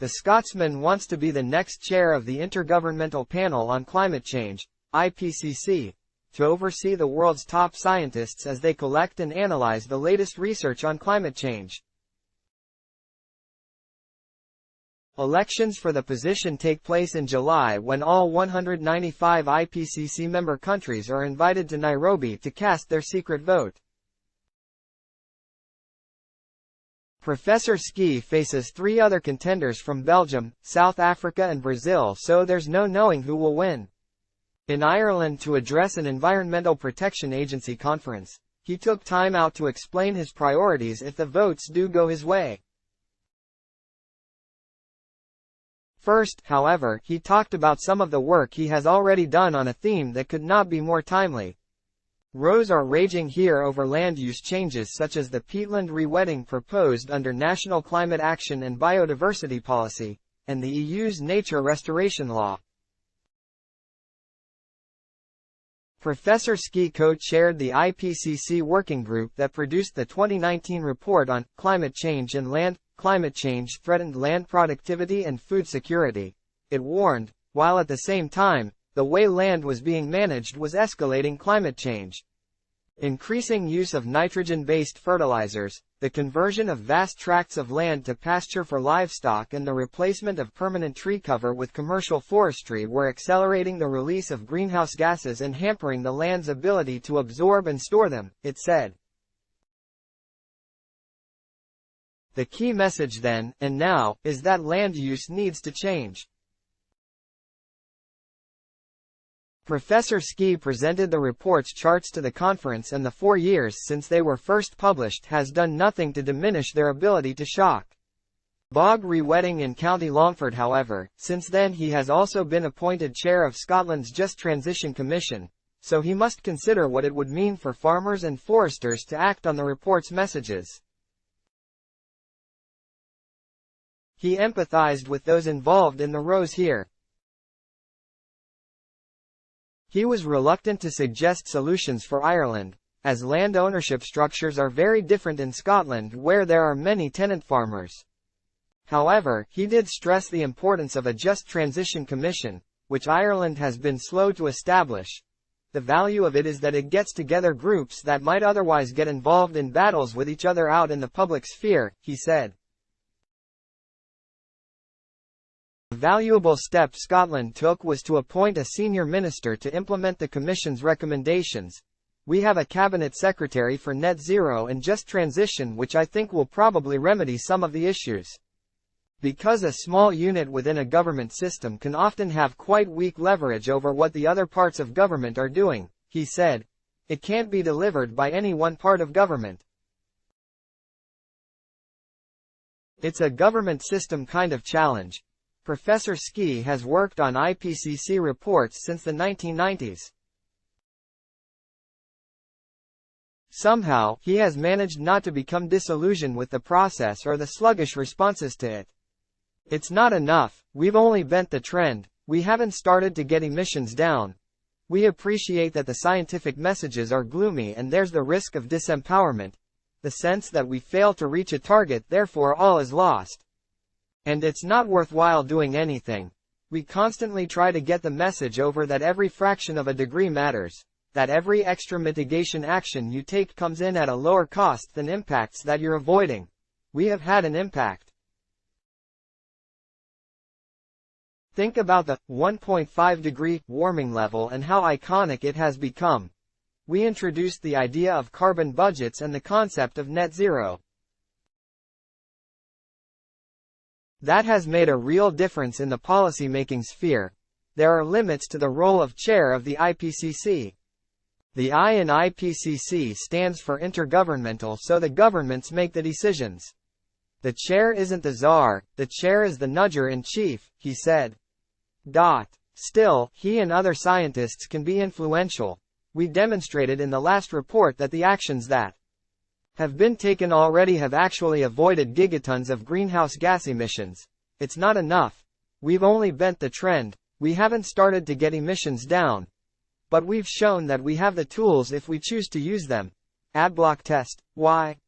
The Scotsman wants to be the next chair of the Intergovernmental Panel on Climate Change, IPCC, to oversee the world's top scientists as they collect and analyze the latest research on climate change. Elections for the position take place in July when all 195 IPCC member countries are invited to Nairobi to cast their secret vote. Professor Skea faces 3 other contenders from Belgium, South Africa and Brazil, so there's no knowing who will win. In Ireland to address an Environmental Protection Agency conference, he took time out to explain his priorities if the votes do go his way. First, however, he talked about some of the work he has already done on a theme that could not be more timely. Rows are raging here over land use changes such as the peatland rewetting proposed under National Climate Action and Biodiversity Policy, and the EU's Nature Restoration Law. Professor Skea co-chaired the IPCC working group that produced the 2019 report on climate change and land. Climate change threatened land productivity and food security, it warned, while at the same time, the way land was being managed was escalating climate change. Increasing use of nitrogen-based fertilizers, the conversion of vast tracts of land to pasture for livestock and the replacement of permanent tree cover with commercial forestry were accelerating the release of greenhouse gases and hampering the land's ability to absorb and store them, it said. The key message then, and now, is that land use needs to change. Professor Skea presented the report's charts to the conference, and the 4 years since they were first published has done nothing to diminish their ability to shock. Bog rewetting in County Longford. However, since then he has also been appointed chair of Scotland's Just Transition Commission, so he must consider what it would mean for farmers and foresters to act on the report's messages. He empathized with those involved in the rows here. He was reluctant to suggest solutions for Ireland, as land ownership structures are very different in Scotland where there are many tenant farmers. However, he did stress the importance of a Just Transition Commission, which Ireland has been slow to establish. The value of it is that it gets together groups that might otherwise get involved in battles with each other out in the public sphere, he said. A valuable step Scotland took was to appoint a senior minister to implement the Commission's recommendations. We have a cabinet secretary for net zero and just transition, which I think will probably remedy some of the issues. Because a small unit within a government system can often have quite weak leverage over what the other parts of government are doing, he said. It can't be delivered by any one part of government. It's a government system kind of challenge. Professor Skea has worked on IPCC reports since the 1990s. Somehow, he has managed not to become disillusioned with the process or the sluggish responses to it. It's not enough, we've only bent the trend, we haven't started to get emissions down. We appreciate that the scientific messages are gloomy and there's the risk of disempowerment, the sense that we fail to reach a target, therefore all is lost. And it's not worthwhile doing anything. We constantly try to get the message over that every fraction of a degree matters, that every extra mitigation action you take comes in at a lower cost than impacts that you're avoiding. We have had an impact. Think about the 1.5 degree warming level and how iconic it has become. We introduced the idea of carbon budgets and the concept of net zero. That has made a real difference in the policy-making sphere. There are limits to the role of chair of the IPCC. The I in IPCC stands for intergovernmental, so the governments make the decisions. The chair isn't the czar, the chair is the nudger-in-chief, he said. Still, he and other scientists can be influential. We demonstrated in the last report that the actions that have been taken already have actually avoided gigatons of greenhouse gas emissions. It's not enough. We've only bent the trend, we haven't started to get emissions down. But we've shown that we have the tools if we choose to use them. Adblock test. Why?